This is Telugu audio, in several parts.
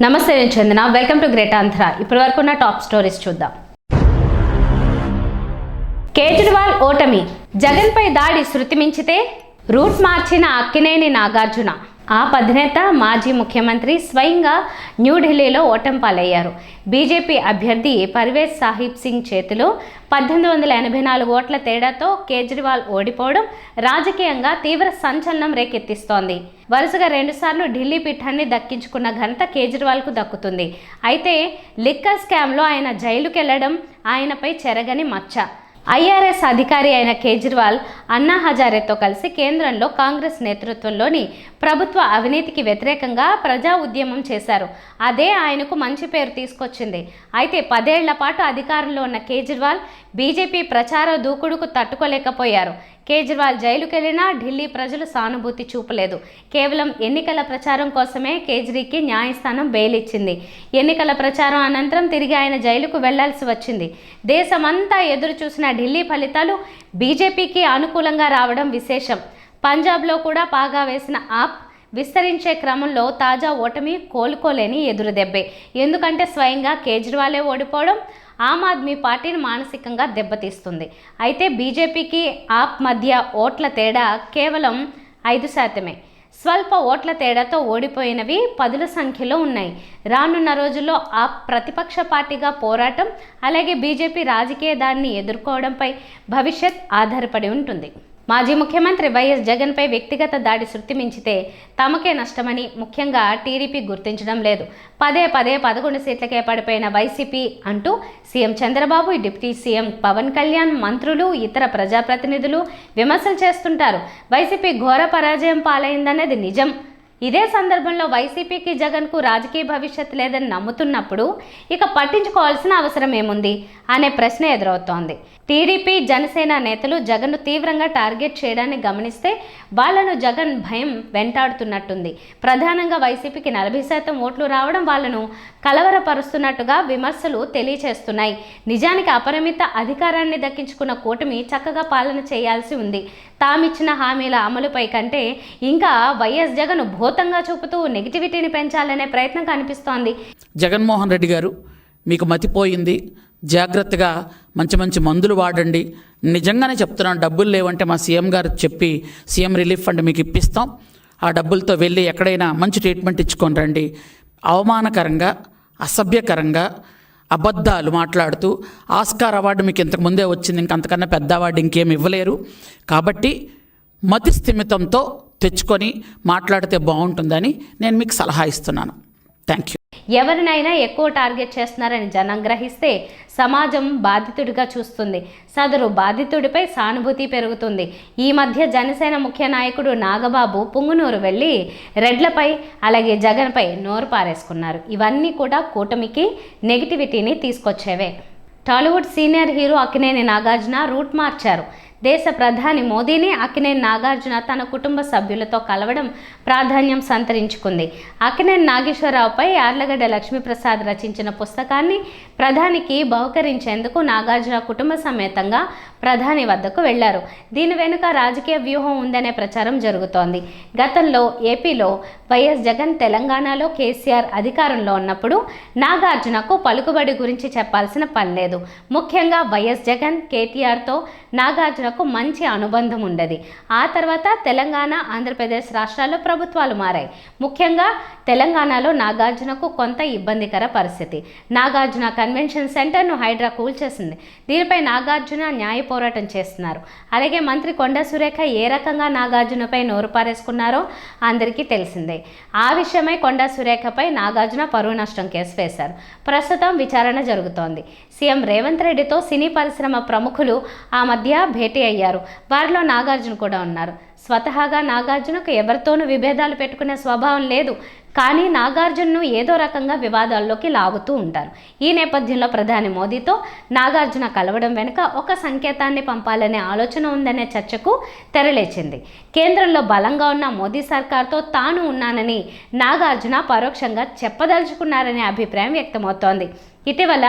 నమస్తే, నేను Chandana. Welcome to great Andhra. ఇప్పటి వరకు ఉన్న టాప్ స్టోరీస్ చూద్దాం. కేజ్రీవాల్ ఓటమి, జగన్పై దాడి శృతి మించితే రూట్ మార్చిన అక్కినేని నాగార్జున. ఆప్ అధినేత మాజీ ముఖ్యమంత్రి స్వయంగా న్యూఢిల్లీలో ఓటమి పాలయ్యారు. బీజేపీ అభ్యర్థి పర్వేజ్ సాహిబ్ సింగ్ చేతిలో 1884 ఓట్ల తేడాతో కేజ్రీవాల్ ఓడిపోవడం రాజకీయంగా తీవ్ర సంచలనం రేకెత్తిస్తోంది. వరుసగా 2 సార్లు ఢిల్లీ పీఠాన్ని దక్కించుకున్న ఘనత కేజ్రీవాల్కు దక్కుతుంది. అయితే లిక్కర్ స్కామ్లో ఆయన జైలుకెళ్లడం ఆయనపై చెరగని మచ్చ. ఐఆర్ఎస్ అధికారి అయిన కేజ్రీవాల్ అన్నా హజారేతో కలిసి కేంద్రంలో కాంగ్రెస్ నేతృత్వంలోని ప్రభుత్వ అవినీతికి వ్యతిరేకంగా ప్రజా ఉద్యమం చేశారు. అదే ఆయనకు మంచి పేరు తీసుకొచ్చింది. అయితే 10 ఏళ్ల పాటు అధికారంలో ఉన్న కేజ్రీవాల్ బీజేపీ ప్రచార దూకుడుకు తట్టుకోలేకపోయారు. కేజ్రీవాల్ జైలుకెళ్లినా ఢిల్లీ ప్రజలు సానుభూతి చూపలేదు. కేవలం ఎన్నికల ప్రచారం కోసమే కేజ్రీకి న్యాయస్థానం బెయిల్ ఇచ్చింది. ఎన్నికల ప్రచారం అనంతరం తిరిగి ఆయన జైలుకు వెళ్లాల్సి వచ్చింది. దేశమంతా ఎదురు చూసిన ఢిల్లీ ఫలితాలు బీజేపీకి అనుకూలంగా రావడం విశేషం. పంజాబ్లో కూడా పాగా వేసిన ఆప్ విస్తరించే క్రమంలో తాజా ఓటమి కోలుకోలేని ఎదురుదెబ్బే. ఎందుకంటే స్వయంగా కేజ్రీవాలే ఓడిపోవడం ఆమ్ ఆద్మీ పార్టీని మానసికంగా దెబ్బతీస్తుంది. అయితే బీజేపీకి ఆప్ మధ్య ఓట్ల తేడా కేవలం 5%. స్వల్ప ఓట్ల తేడాతో ఓడిపోయినవి 10ల సంఖ్యలో ఉన్నాయి. రానున్న రోజుల్లో ఆప్ ప్రతిపక్ష పార్టీగా పోరాటం, అలాగే బీజేపీ రాజకీయ దాడిని ఎదుర్కోవడంపై భవిష్యత్ ఆధారపడి ఉంటుంది. మాజీ ముఖ్యమంత్రి వైఎస్ జగన్పై వ్యక్తిగత దాడి శృతి మించితే తమకే నష్టమని ముఖ్యంగా టీడీపీ గుర్తించడం లేదు. పదే 11 సీట్లకే పడిపోయిన వైసీపీ అంటూ CM Chandrababu, deputy CM Pawan Kalyan, మంత్రులు, ఇతర ప్రజాప్రతినిధులు విమర్శలు చేస్తుంటారు. వైసీపీ ఘోర పరాజయం పాలైందనేది నిజం. ఇదే సందర్భంలో వైసీపీకి, జగన్కు రాజకీయ భవిష్యత్ లేదని నమ్ముతున్నప్పుడు ఇక పట్టించుకోవాల్సిన అవసరం ఏముంది అనే ప్రశ్న ఎదురవుతోంది. టీడీపీ, జనసేన నేతలు జగన్ను తీవ్రంగా టార్గెట్ చేయడాన్ని గమనిస్తే వాళ్లను జగన్ భయం వెంటాడుతున్నట్టుంది. ప్రధానంగా వైసీపీకి 40% ఓట్లు రావడం వాళ్లను కలవరపరుస్తున్నట్టుగా విమర్శలు తెలియచేస్తున్నాయి. నిజానికి అపరిమిత అధికారాన్ని దక్కించుకున్న కూటమి చక్కగా పాలన చేయాల్సి ఉంది. తామిచ్చిన హామీల అమలుపై కంటే ఇంకా వైఎస్ జగన్ భూతంగా చూపుతూ నెగిటివిటీని పెంచాలనే ప్రయత్నం కనిపిస్తోంది. జగన్మోహన్ రెడ్డి గారు, మీకు మతిపోయింది, జాగ్రత్తగా మంచి మందులు వాడండి. నిజంగానే చెప్తున్నాను, డబ్బులు లేవంటే మా సీఎం గారు చెప్పి సీఎం రిలీఫ్ ఫండ్ మీకు ఇప్పిస్తాం. ఆ డబ్బులతో వెళ్ళి ఎక్కడైనా మంచి ట్రీట్మెంట్ ఇచ్చుకొని రండి. అవమానకరంగా, అసభ్యకరంగా అబద్ధాలు మాట్లాడుతూ ఆస్కార్ అవార్డు మీకు ఇంతకుముందే వచ్చింది, ఇంకంతకన్నా పెద్ద అవార్డు ఇంకేం ఇవ్వలేరు. కాబట్టి మతి స్థిమితంతో తెచ్చుకొని మాట్లాడితే బాగుంటుందని నేను మీకు సలహా ఇస్తున్నాను. Thank you. ఎవరినైనా ఎక్కువ టార్గెట్ చేస్తున్నారని జనం గ్రహిస్తే సమాజం బాధితుడిగా చూస్తుంది. సదరు బాధితుడిపై సానుభూతి పెరుగుతుంది. ఈ మధ్య జనసేన ముఖ్య నాయకుడు నాగబాబు పుంగునూరు వెళ్ళి రెడ్లపై, అలాగే జగన్పై నోరు పారేసుకున్నారు. ఇవన్నీ కూడా కూటమికి నెగిటివిటీని తీసుకొచ్చేవే. Tollywood senior hero Akkineni Nagarjuna route మార్చారు. దేశ ప్రధాని మోదీని అక్కినేని నాగార్జున తన కుటుంబ సభ్యులతో కలవడం ప్రాధాన్యం సంతరించుకుంది. అక్కినేని నాగేశ్వరరావుపై యార్లగడ్డ లక్ష్మీప్రసాద్ రచించిన పుస్తకాన్ని ప్రధానికి బహుకరించేందుకు నాగార్జున కుటుంబ సమేతంగా ప్రధాని వద్దకు వెళ్లారు. దీని వెనుక రాజకీయ వ్యూహం ఉందనే ప్రచారం జరుగుతోంది. గతంలో ఏపీలో వైఎస్ జగన్, తెలంగాణలో కేసీఆర్ అధికారంలో ఉన్నప్పుడు నాగార్జునకు పలుకుబడి గురించి చెప్పాల్సిన పని లేదు. ముఖ్యంగా వైఎస్ జగన్, కేటీఆర్తో నాగార్జునకు మంచి అనుబంధం ఉండేది. ఆ తర్వాత తెలంగాణ, ఆంధ్రప్రదేశ్ రాష్ట్రాల్లో ప్రభుత్వాలు మారాయి. ముఖ్యంగా తెలంగాణలో నాగార్జునకు కొంత ఇబ్బందికర పరిస్థితి. నాగార్జున కన్వెన్షన్ సెంటర్ను హైడ్రా కూల్చేసింది. దీనిపై నాగార్జున న్యాయ పోరాటం చేస్తున్నారు. అలాగే మంత్రి కొండా సురేఖ ఏ రకంగా నాగార్జునపై నోరు పారేసుకున్నారో అందరికీ తెలిసిందే. ఆ విషయమై కొండా సురేఖపై నాగార్జున పరువు నష్టం కేసు వేశారు. ప్రస్తుతం విచారణ జరుగుతోంది. సీఎం రేవంత్ రెడ్డితో సినీ పరిశ్రమ ప్రముఖులు ఆ మధ్య భేటీ అయ్యారు. వారిలో నాగార్జున కూడా ఉన్నారు. స్వతహాగా నాగార్జునకు ఎవరితోనూ విభేదాలు పెట్టుకునే స్వభావం లేదు. కానీ నాగార్జునను ఏదో రకంగా వివాదాల్లోకి లాగుతూ ఉంటారు. ఈ నేపథ్యంలో ప్రధాని మోదీతో నాగార్జున కలవడం వెనుక ఒక సంకేతాన్ని పంపాలనే ఆలోచన ఉందనే చర్చకు తెరలేచింది. కేంద్రంలో బలంగా ఉన్న మోదీ సర్కార్తో తాను ఉన్నానని నాగార్జున పరోక్షంగా చెప్పదలుచుకున్నారనే అభిప్రాయం వ్యక్తమవుతోంది. ఇటీవల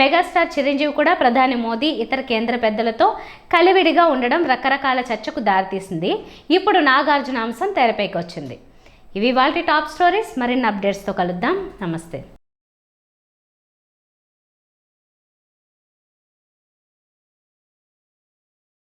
మెగాస్టార్ చిరంజీవి కూడా ప్రధాని మోదీ, ఇతర కేంద్ర పెద్దలతో కలివిడిగా ఉండడం రకరకాల చర్చకు దారితీసింది. ఇప్పుడు నాగార్జున అంశం తెరపైకి వచ్చింది. ఇవి వాళ్ళ టాప్ స్టోరీస్. మరిన్ని అప్డేట్స్తో కలుద్దాం. నమస్తే.